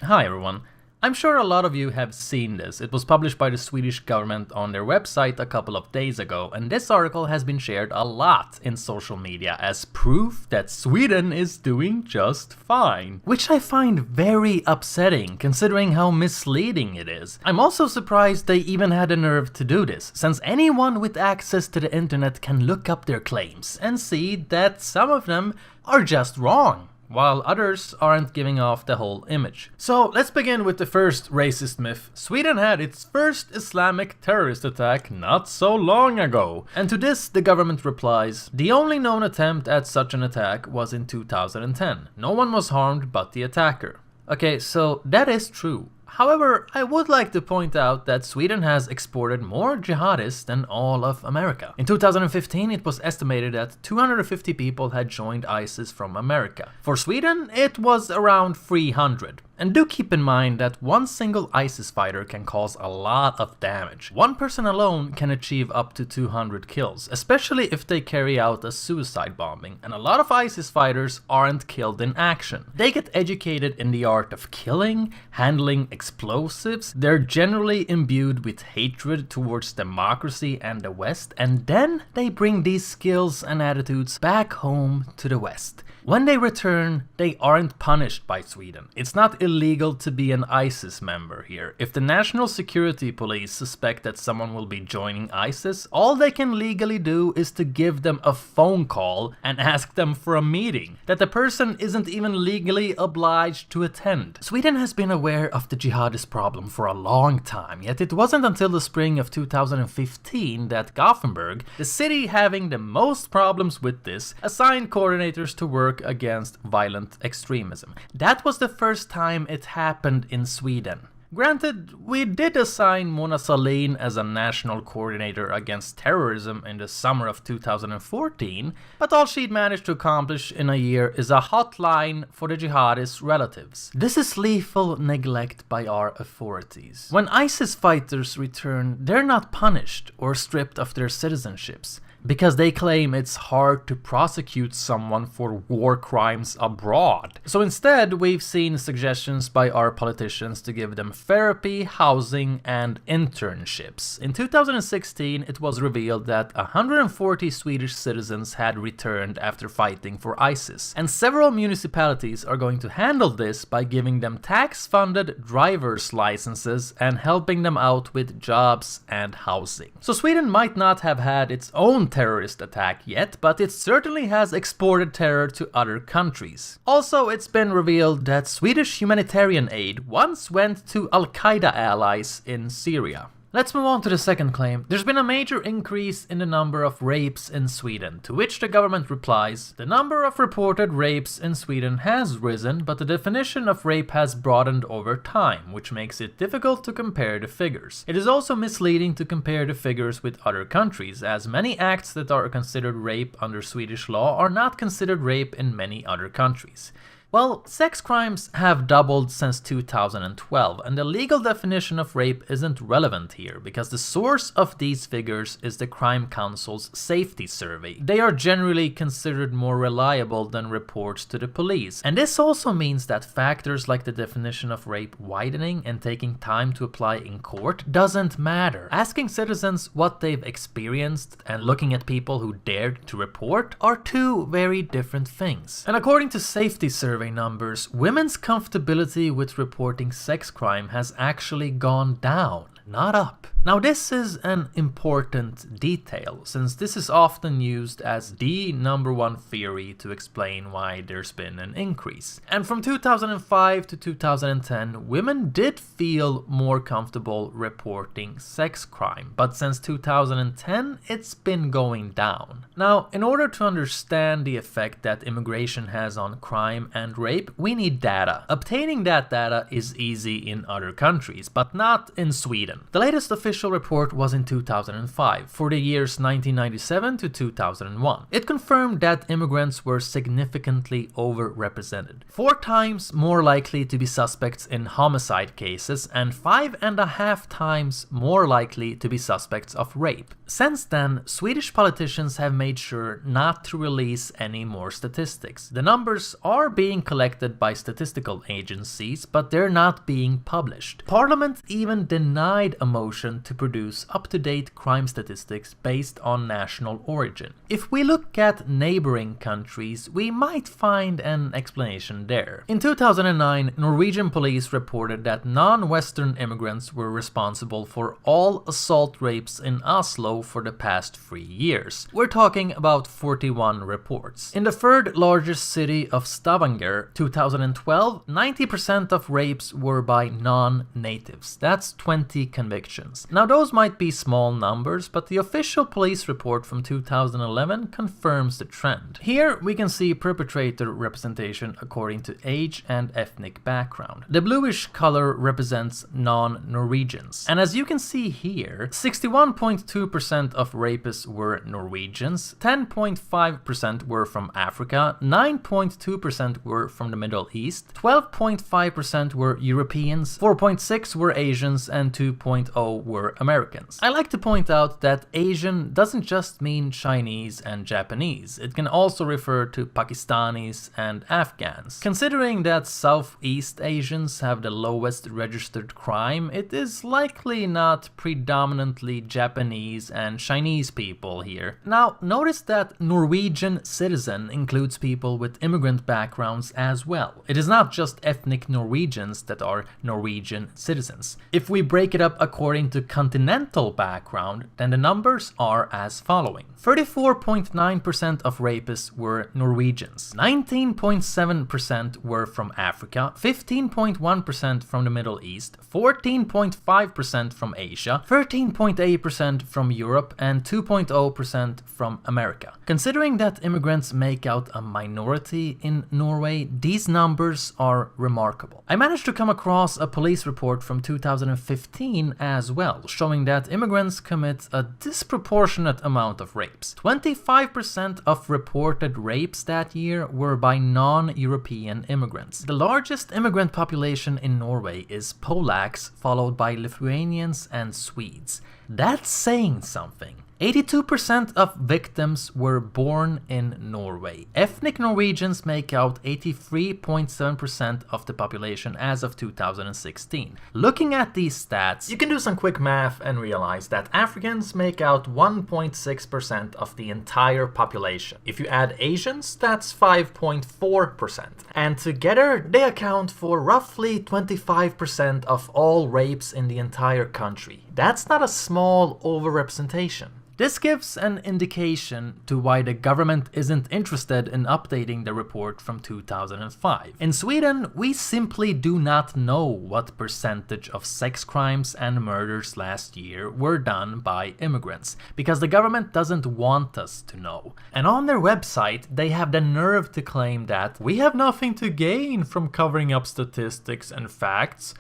Hi everyone. I'm sure a lot of you have seen this. It was published by the Swedish government on their website a couple of days ago, and this article has been shared a lot in social media as proof that Sweden is doing just fine. Which I find very upsetting, considering how misleading it is. I'm also surprised they even had the nerve to do this, since anyone with access to the internet can look up their claims and see that some of them are just wrong, while others aren't giving off the whole image. So let's begin with the first racist myth. Sweden had its first Islamic terrorist attack not so long ago. And to this the government replies, the only known attempt at such an attack was in 2010. No one was harmed but the attacker. Okay, so that is true. However, I would like to point out that Sweden has exported more jihadists than all of America. In 2015, it was estimated that 250 people had joined ISIS from America. For Sweden, it was around 300. And do keep in mind that one single ISIS fighter can cause a lot of damage. One person alone can achieve up to 200 kills, especially if they carry out a suicide bombing, and a lot of ISIS fighters aren't killed in action. They get educated in the art of killing, handling explosives, they're generally imbued with hatred towards democracy and the West, and then they bring these skills and attitudes back home to the West. When they return, they aren't punished by Sweden. It's not illegal to be an ISIS member here. If the National Security Police suspect that someone will be joining ISIS, all they can legally do is to give them a phone call and ask them for a meeting that the person isn't even legally obliged to attend. Sweden has been aware of the jihadist problem for a long time, yet it wasn't until the spring of 2015 that Gothenburg, the city having the most problems with this, assigned coordinators to work against violent extremism. That was the first time it happened in Sweden. Granted, we did assign Mona Sahlin as a national coordinator against terrorism in the summer of 2014, but all she'd managed to accomplish in a year is a hotline for the jihadists' relatives. This is lethal neglect by our authorities. When ISIS fighters return, they're not punished or stripped of their citizenships, because they claim it's hard to prosecute someone for war crimes abroad. So instead, we've seen suggestions by our politicians to give them therapy, housing, and internships. In 2016, it was revealed that 140 Swedish citizens had returned after fighting for ISIS, and several municipalities are going to handle this by giving them tax-funded driver's licenses and helping them out with jobs and housing. So Sweden might not have had its own terrorist attack yet, but it certainly has exported terror to other countries. Also, it's been revealed that Swedish humanitarian aid once went to Al-Qaeda allies in Syria. Let's move on to the second claim. There's been a major increase in the number of rapes in Sweden, to which the government replies, the number of reported rapes in Sweden has risen, but the definition of rape has broadened over time, which makes it difficult to compare the figures. It is also misleading to compare the figures with other countries, as many acts that are considered rape under Swedish law are not considered rape in many other countries. Well, sex crimes have doubled since 2012, and the legal definition of rape isn't relevant here, because the source of these figures is the Crime Council's safety survey. They are generally considered more reliable than reports to the police, and this also means that factors like the definition of rape widening and taking time to apply in court doesn't matter. Asking citizens what they've experienced and looking at people who dared to report are two very different things. And according to safety survey numbers, women's comfortability with reporting sex crime has actually gone down, not up. Now this is an important detail, since this is often used as the number one theory to explain why there's been an increase. And from 2005 to 2010, women did feel more comfortable reporting sex crime, but since 2010, it's been going down. Now, in order to understand the effect that immigration has on crime and rape, we need data. Obtaining that data is easy in other countries, but not in Sweden. The latest official report was in 2005, for the years 1997 to 2001. It confirmed that immigrants were significantly overrepresented. 4 times more likely to be suspects in homicide cases and 5.5 times more likely to be suspects of rape. Since then, Swedish politicians have made sure not to release any more statistics. The numbers are being collected by statistical agencies, but they're not being published. Parliament even denied a motion to produce up-to-date crime statistics based on national origin. If we look at neighboring countries, we might find an explanation there. In 2009, Norwegian police reported that non-Western immigrants were responsible for all assault rapes in Oslo for the past 3 years. We're talking about 41 reports. In the third largest city of Stavanger, 2012, 90% of rapes were by non-natives. That's 20 convictions. Now those might be small numbers, but the official police report from 2011 confirms the trend. Here we can see perpetrator representation according to age and ethnic background. The bluish color represents non-Norwegians. And as you can see here, 61.2% of rapists were Norwegians, 10.5% were from Africa, 9.2% were from the Middle East, 12.5% were Europeans, 4.6% were Asians, and 2.0% were Americans. I like to point out that Asian doesn't just mean Chinese and Japanese, it can also refer to Pakistanis and Afghans. Considering that Southeast Asians have the lowest registered crime, it is likely not predominantly Japanese and Chinese people here. Now, notice that Norwegian citizen includes people with immigrant backgrounds as well. It is not just ethnic Norwegians that are Norwegian citizens. If we break it up according to continental background, then the numbers are as following. 34.9% of rapists were Norwegians, 19.7% were from Africa, 15.1% from the Middle East, 14.5% from Asia, 13.8% from Europe, and 2.0% from America. Considering that immigrants make out a minority in Norway, these numbers are remarkable. I managed to come across a police report from 2015 as well, showing that immigrants commit a disproportionate amount of rapes. 25% of reported rapes that year were by non-European immigrants. The largest immigrant population in Norway is Polacks, followed by Lithuanians and Swedes. That's saying something. 82% of victims were born in Norway. Ethnic Norwegians make out 83.7% of the population as of 2016. Looking at these stats, you can do some quick math and realize that Africans make out 1.6% of the entire population. If you add Asians, that's 5.4%. And together, they account for roughly 25% of all rapes in the entire country. That's not a small overrepresentation. This gives an indication to why the government isn't interested in updating the report from 2005. In Sweden, we simply do not know what percentage of sex crimes and murders last year were done by immigrants, because the government doesn't want us to know. And on their website, they have the nerve to claim that we have nothing to gain from covering up statistics and facts,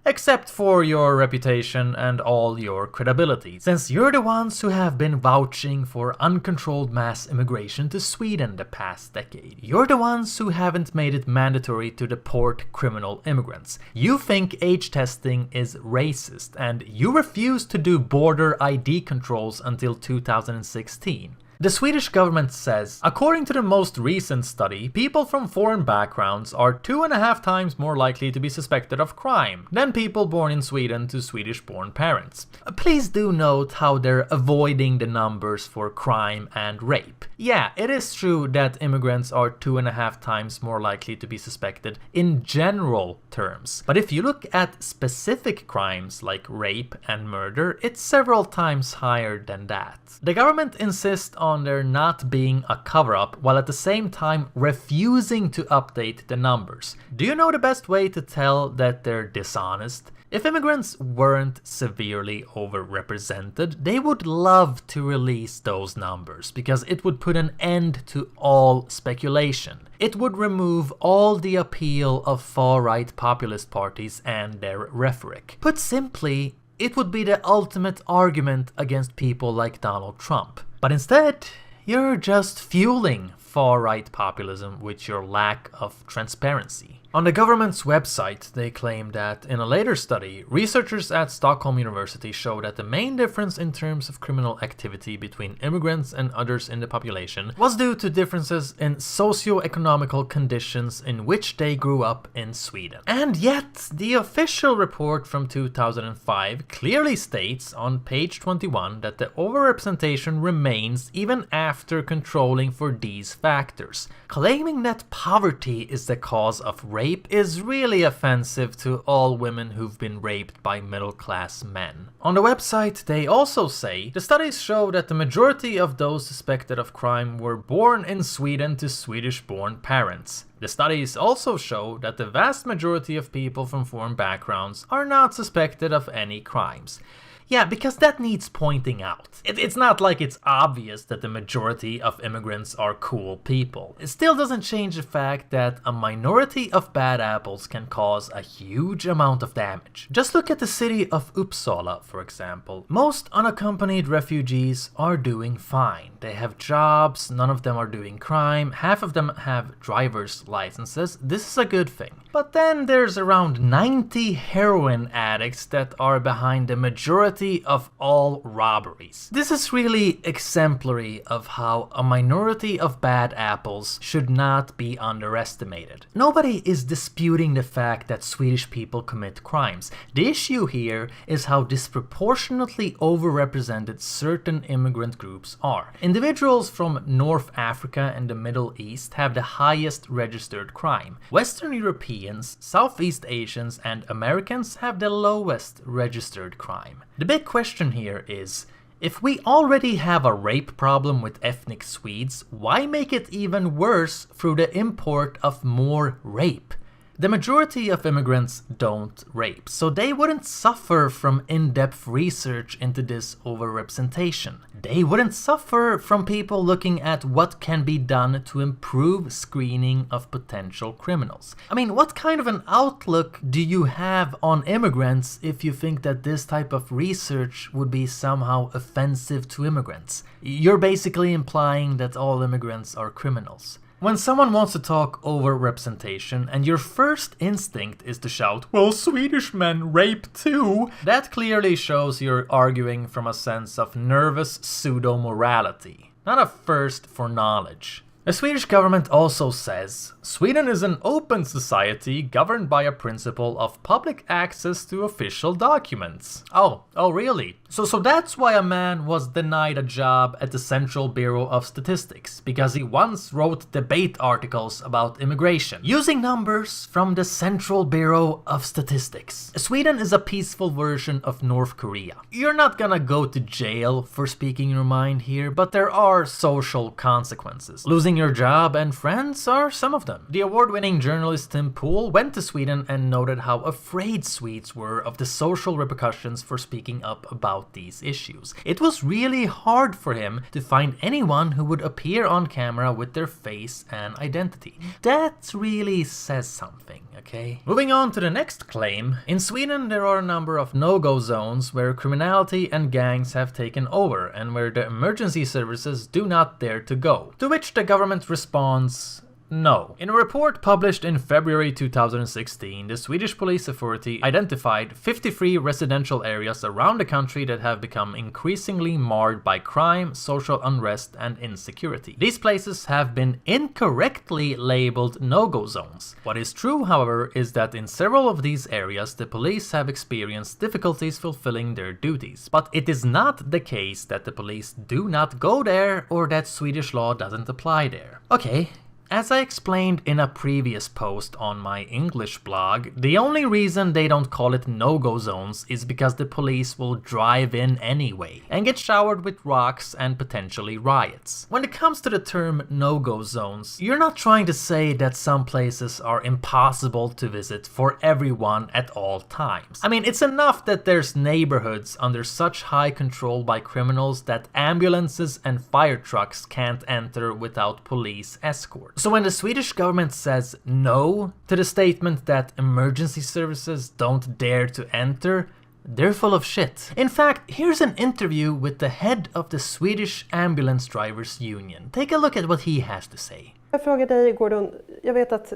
except for your reputation and all your credibility, since you're the ones who have been vouching for uncontrolled mass immigration to Sweden the past decade. You're the ones who haven't made it mandatory to deport criminal immigrants. You think age testing is racist, and you refused to do border ID controls until 2016. The Swedish government says, according to the most recent study, people from foreign backgrounds are 2.5 times more likely to be suspected of crime than people born in Sweden to Swedish-born parents. Please do note how they're avoiding the numbers for crime and rape. Yeah, it is true that immigrants are 2.5 times more likely to be suspected in general terms. But if you look at specific crimes like rape and murder, it's several times higher than that. The government insists on there not being a cover-up, while at the same time refusing to update the numbers. Do you know the best way to tell that they're dishonest? If immigrants weren't severely overrepresented, they would love to release those numbers, because it would put an end to all speculation. It would remove all the appeal of far-right populist parties and their rhetoric. Put simply, it would be the ultimate argument against people like Donald Trump. But instead, you're just fueling far-right populism with your lack of transparency. On the government's website, they claim that in a later study, researchers at Stockholm University show that the main difference in terms of criminal activity between immigrants and others in the population was due to differences in socio-economical conditions in which they grew up in Sweden. And yet, the official report from 2005 clearly states on page 21 that the overrepresentation remains even after controlling for these factors. Claiming that poverty is the cause of rape is really offensive to all women who've been raped by middle-class men. On the website, they also say the studies show that the majority of those suspected of crime were born in Sweden to Swedish-born parents. The studies also show that the vast majority of people from foreign backgrounds are not suspected of any crimes. Yeah, because that needs pointing out. It's not like it's obvious that the majority of immigrants are cool people. It still doesn't change the fact that a minority of bad apples can cause a huge amount of damage. Just look at the city of Uppsala, for example. Most unaccompanied refugees are doing fine. They have jobs, none of them are doing crime, half of them have driver's licenses. This is a good thing. But then there's around 90 heroin addicts that are behind the majority of all robberies. This is really exemplary of how a minority of bad apples should not be underestimated. Nobody is disputing the fact that Swedish people commit crimes. The issue here is how disproportionately overrepresented certain immigrant groups are. Individuals from North Africa and the Middle East have the highest registered crime. Western Europeans, Southeast Asians, and Americans have the lowest registered crime. The big question here is, if we already have a rape problem with ethnic Swedes, why make it even worse through the import of more rape? The majority of immigrants don't rape, so they wouldn't suffer from in-depth research into this overrepresentation. They wouldn't suffer from people looking at what can be done to improve screening of potential criminals. I mean, what kind of an outlook do you have on immigrants if you think that this type of research would be somehow offensive to immigrants? You're basically implying that all immigrants are criminals. When someone wants to talk overrepresentation and your first instinct is to shout, "Well, Swedish men rape too," that clearly shows you're arguing from a sense of nervous pseudo-morality, not a thirst for knowledge. The Swedish government also says, Sweden is an open society governed by a principle of public access to official documents. Oh, really? So that's why a man was denied a job at the Central Bureau of Statistics, because he once wrote debate articles about immigration, using numbers from the Central Bureau of Statistics. Sweden is a peaceful version of North Korea. You're not gonna go to jail for speaking your mind here, but there are social consequences. Losing your job and friends are some of them. The award-winning journalist Tim Pool went to Sweden and noted how afraid Swedes were of the social repercussions for speaking up about these issues. It was really hard for him to find anyone who would appear on camera with their face and identity. That really says something, okay? Moving on to the next claim. In Sweden, there are a number of no-go zones where criminality and gangs have taken over and where the emergency services do not dare to go. To which the government responds, no. In a report published in February 2016, the Swedish Police Authority identified 53 residential areas around the country that have become increasingly marred by crime, social unrest, and insecurity. These places have been incorrectly labeled no-go zones. What is true, however, is that in several of these areas, the police have experienced difficulties fulfilling their duties. But it is not the case that the police do not go there or that Swedish law doesn't apply there. Okay. As I explained in a previous post on my English blog, the only reason they don't call it no-go zones is because the police will drive in anyway and get showered with rocks and potentially riots. When it comes to the term no-go zones, you're not trying to say that some places are impossible to visit for everyone at all times. I mean, it's enough that there's neighborhoods under such high control by criminals that ambulances and fire trucks can't enter without police escort. So when the Swedish government says no to the statement that emergency services don't dare to enter, they're full of shit. In fact, here's an interview with the head of the Swedish Ambulance Drivers Union. Take a look at what he has to say. Jag frågar dig, Gordon, jag vet att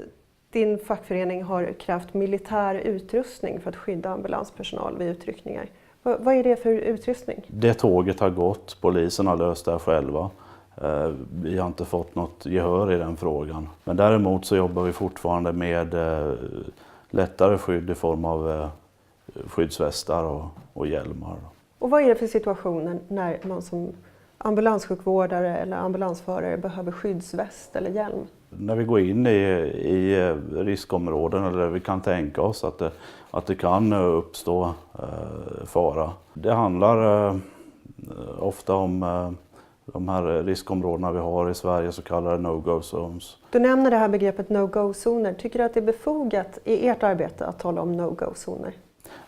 din fackförening har krävt militär utrustning för att skydda ambulanspersonal vid utryckningar. Vad är det för utrustning? Det tåget har gått, polisen har löst det själva. Vi har inte fått något gehör i den frågan. Men däremot så jobbar vi fortfarande med lättare skydd i form av skyddsvästar och hjälmar. Och vad är det för situationer när man som ambulanssjukvårdare eller ambulansförare behöver skyddsväst eller hjälm? När vi går in i riskområden eller vi kan tänka oss att det kan uppstå fara. Det handlar ofta om de här riskområdena vi har i Sverige, så kallade no-go zones. Du nämner det här begreppet no-go-zoner. Tycker du att det är befogat i ert arbete att tala om no-go-zoner?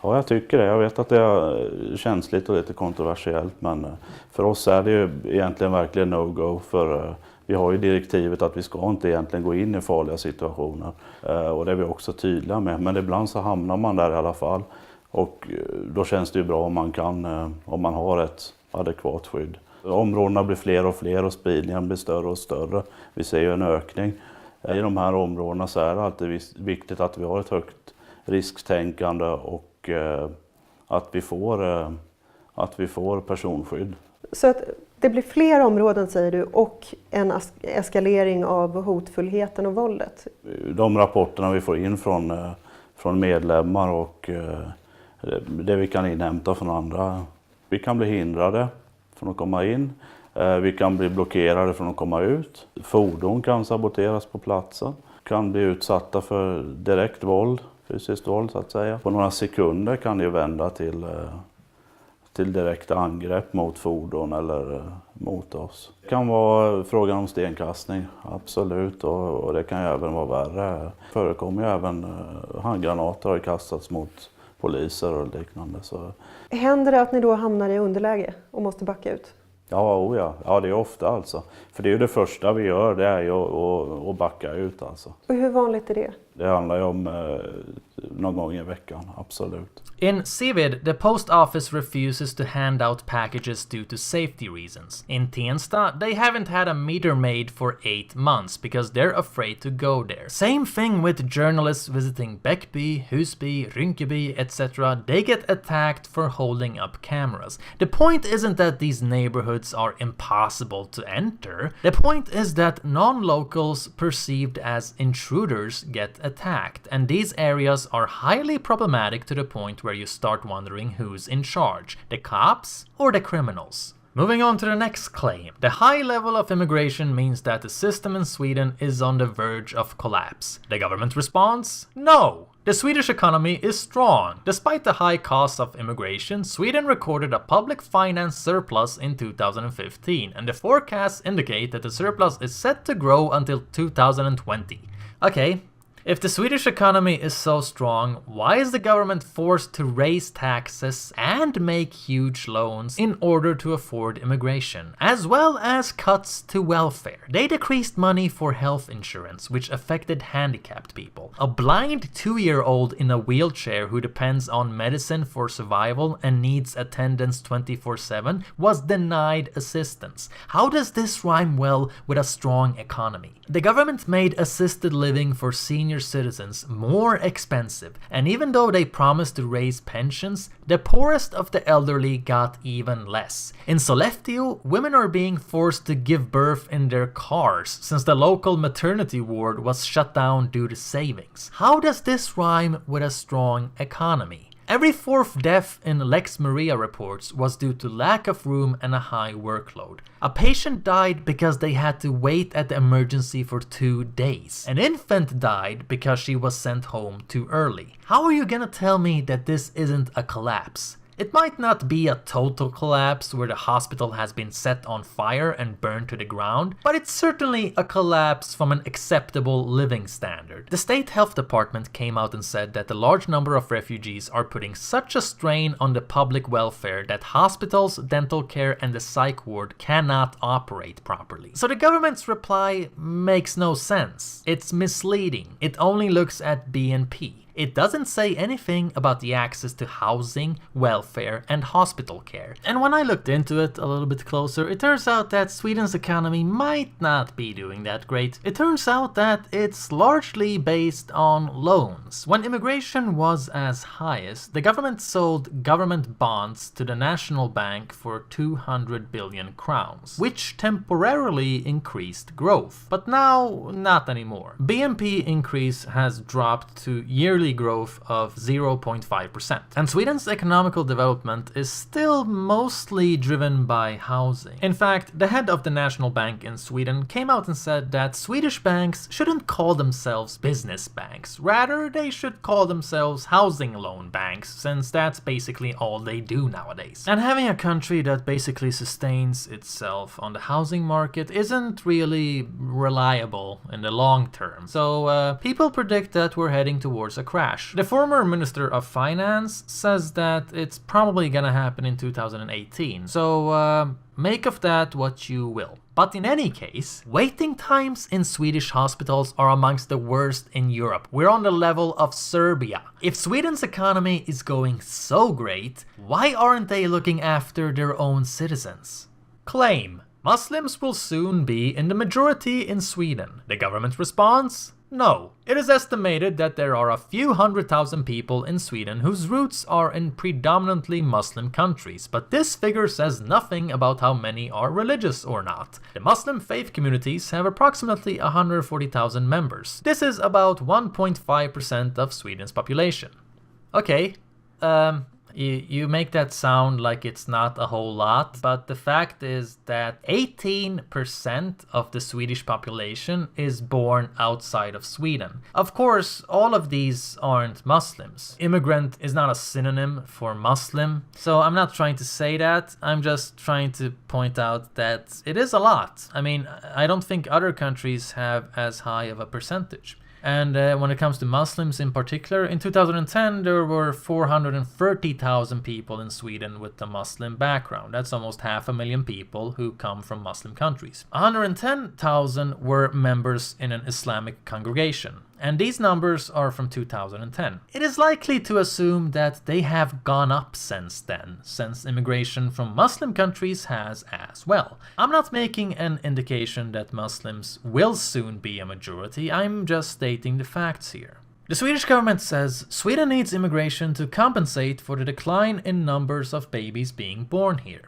Ja, jag tycker det. Jag vet att det är känsligt och lite kontroversiellt, men för oss är det ju egentligen verkligen no-go. För vi har ju direktivet att vi ska inte egentligen gå in i farliga situationer. Och det är vi också tydliga med. Men ibland så hamnar man där i alla fall. Och då känns det ju bra om man har ett adekvat skydd. Områdena blir fler och fler och spridningen blir större och större. Vi ser ju en ökning. I de här områdena så är det alltid viktigt att vi har ett högt risktänkande och att vi får personskydd. Så att det blir fler områden, säger du, och en eskalering av hotfullheten och våldet? De rapporterna vi får in från medlemmar och det vi kan inhämta från andra. Vi kan bli hindrade från att komma in. Vi kan bli blockerade från att komma ut. Fordon kan saboteras på platsen. Kan bli utsatta för direkt våld, fysiskt våld så att säga. På några sekunder kan det vända till direkta angrepp mot fordon eller mot oss. Det kan vara frågan om stenkastning, absolut. Och det kan ju även vara värre. Det förekommer ju även handgranater har kastats mot poliser och liknande. Så. Händer det att ni då hamnar i underläge och måste backa ut? Ja, det är ofta alltså. För det är ju det första vi gör, det är ju att backa ut alltså. Och hur vanligt är det? Det handlar ju om någon gång i veckan, absolut. In Seved, the post office refuses to hand out packages due to safety reasons. In Tensta, they haven't had a meter made for 8 months because they're afraid to go there. Same thing with journalists visiting Bäckby, Husby, Rinkeby, etc. They get attacked for holding up cameras. The point isn't that these neighborhoods are impossible to enter. The point is that non-locals perceived as intruders get attacked, and these areas are highly problematic to the point where you start wondering who's in charge, the cops or the criminals. Moving on to the next claim. The high level of immigration means that the system in Sweden is on the verge of collapse. The government responds, no! The Swedish economy is strong. Despite the high cost of immigration, Sweden recorded a public finance surplus in 2015, and the forecasts indicate that the surplus is set to grow until 2020. Okay. If the Swedish economy is so strong, why is the government forced to raise taxes and make huge loans in order to afford immigration, as well as cuts to welfare? They decreased money for health insurance, which affected handicapped people. A blind 2-year-old in a wheelchair who depends on medicine for survival and needs attendance 24/7 was denied assistance. How does this rhyme well with a strong economy? The government made assisted living for senior citizens more expensive, and even though they promised to raise pensions, the poorest of the elderly got even less. In Sollefteå, women are being forced to give birth in their cars since the local maternity ward was shut down due to savings. How does this rhyme with a strong economy? Every 4th death in Lex Maria reports was due to lack of room and a high workload. A patient died because they had to wait at the emergency for 2 days. An infant died because she was sent home too early. How are you gonna tell me that this isn't a collapse? It might not be a total collapse where the hospital has been set on fire and burned to the ground, but it's certainly a collapse from an acceptable living standard. The state health department came out and said that the large number of refugees are putting such a strain on the public welfare that hospitals, dental care and the psych ward cannot operate properly. So the government's reply makes no sense. It's misleading. It only looks at BNP. it doesn't say anything about the access to housing, welfare, and hospital care. And when I looked into it a little bit closer, it turns out that Sweden's economy might not be doing that great. It turns out that it's largely based on loans. When immigration was as highest, the government sold government bonds to the National Bank for 200 billion crowns, which temporarily increased growth. But now, not anymore. BNP increase has dropped to yearly growth of 0.5%. And Sweden's economical development is still mostly driven by housing. In fact, the head of the National Bank in Sweden came out and said that Swedish banks shouldn't call themselves business banks. Rather, they should call themselves housing loan banks, since that's basically all they do nowadays. And having a country that basically sustains itself on the housing market isn't really reliable in the long term. So people predict that we're heading towards a crash. The former Minister of Finance says that it's probably gonna happen in 2018. So make of that what you will. But in any case, waiting times in Swedish hospitals are amongst the worst in Europe. We're on the level of Serbia. If Sweden's economy is going so great, why aren't they looking after their own citizens? Claim: Muslims will soon be in the majority in Sweden. The government response: no. It is estimated that there are a few 100,000 people in Sweden whose roots are in predominantly Muslim countries, but this figure says nothing about how many are religious or not. The Muslim faith communities have approximately 140,000 members. This is about 1.5% of Sweden's population. Okay, you make that sound like it's not a whole lot, but the fact is that 18% of the Swedish population is born outside of Sweden. Of course, all of these aren't Muslims. Immigrant is not a synonym for Muslim, so I'm not trying to say that. I'm just trying to point out that it is a lot. I mean, I don't think other countries have as high of a percentage. And when it comes to Muslims in particular, in 2010 there were 430,000 people in Sweden with a Muslim background. That's almost 500,000 people who come from Muslim countries. 110,000 were members in an Islamic congregation. And these numbers are from 2010. It is likely to assume that they have gone up since then, since immigration from Muslim countries has as well. I'm not making an indication that Muslims will soon be a majority, I'm just stating the facts here. The Swedish government says Sweden needs immigration to compensate for the decline in numbers of babies being born here.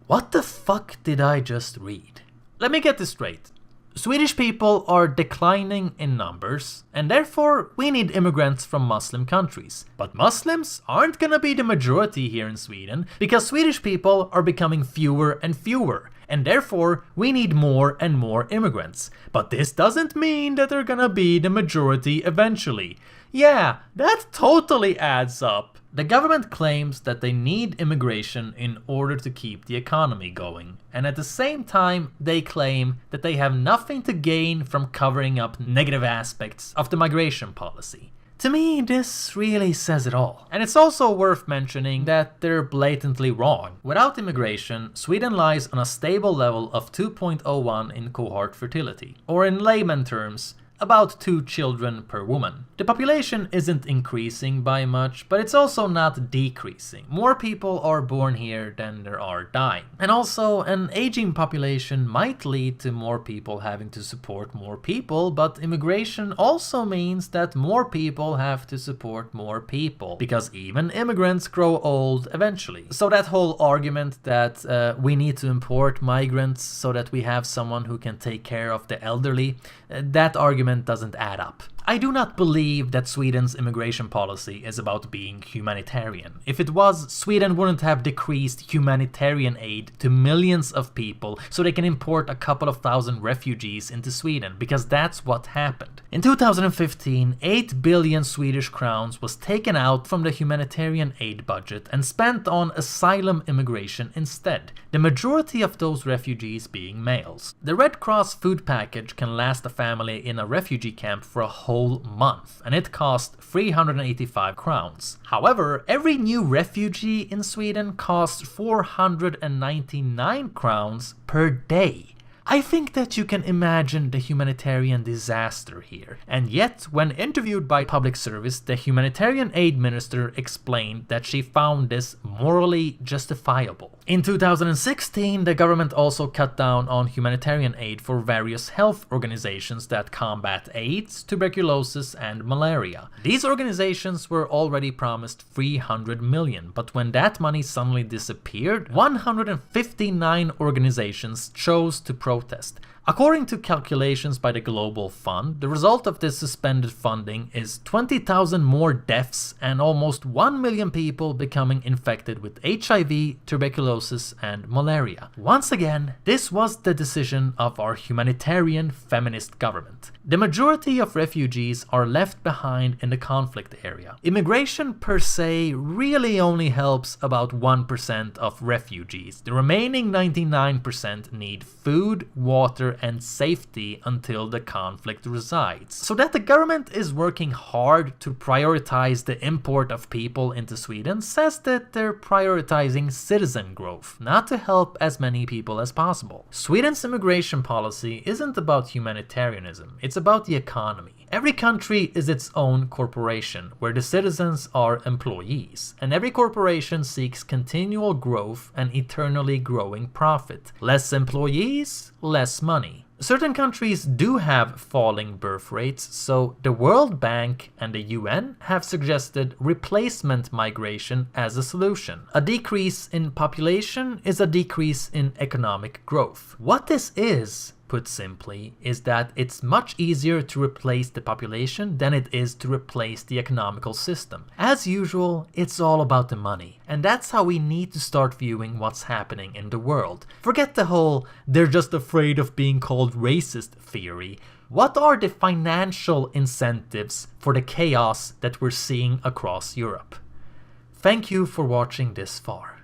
What the fuck did I just read? Let me get this straight. Swedish people are declining in numbers, and therefore we need immigrants from Muslim countries. But Muslims aren't gonna be the majority here in Sweden, because Swedish people are becoming fewer and fewer, and therefore we need more and more immigrants. But this doesn't mean that they're gonna be the majority eventually. Yeah, that totally adds up. The government claims that they need immigration in order to keep the economy going, and at the same time they claim that they have nothing to gain from covering up negative aspects of the migration policy. To me, this really says it all. And it's also worth mentioning that they're blatantly wrong. Without immigration, Sweden lies on a stable level of 2.01 in cohort fertility, or in layman terms, about 2 children per woman. The population isn't increasing by much, but it's also not decreasing. More people are born here than there are dying. And also, an aging population might lead to more people having to support more people, but immigration also means that more people have to support more people, because even immigrants grow old eventually. So that whole argument that we need to import migrants so that we have someone who can take care of the elderly, that argument doesn't add up. I do not believe that Sweden's immigration policy is about being humanitarian. If it was, Sweden wouldn't have decreased humanitarian aid to millions of people so they can import a couple of thousand refugees into Sweden, because that's what happened. In 2015, 8 billion Swedish crowns was taken out from the humanitarian aid budget and spent on asylum immigration instead, the majority of those refugees being males. The Red Cross food package can last a family in a refugee camp for a whole month, and it cost 385 crowns. However, every new refugee in Sweden costs 499 crowns per day. I think that you can imagine the humanitarian disaster here. And yet, when interviewed by Public Service, the humanitarian aid minister explained that she found this morally justifiable. In 2016, the government also cut down on humanitarian aid for various health organizations that combat AIDS, tuberculosis, and malaria. These organizations were already promised $300 million, but when that money suddenly disappeared, 159 organizations chose to protest. According to calculations by the Global Fund, the result of this suspended funding is 20,000 more deaths and almost 1 million people becoming infected with HIV, tuberculosis, and malaria. Once again, this was the decision of our humanitarian feminist government. The majority of refugees are left behind in the conflict area. Immigration per se really only helps about 1% of refugees. The remaining 99% need food, water, and safety until the conflict resides. So that the government is working hard to prioritize the import of people into Sweden says that they're prioritizing citizen growth, not to help as many people as possible. Sweden's immigration policy isn't about humanitarianism, it's about the economy. Every country is its own corporation, where the citizens are employees, and every corporation seeks continual growth and eternally growing profit. Less employees, less money. Certain countries do have falling birth rates, so the World Bank and the UN have suggested replacement migration as a solution. A decrease in population is a decrease in economic growth. What this is, put simply, is that it's much easier to replace the population than it is to replace the economical system. As usual, it's all about the money. And that's how we need to start viewing what's happening in the world. Forget the whole "they're just afraid of being called racist" theory. What are the financial incentives for the chaos that we're seeing across Europe? Thank you for watching this far.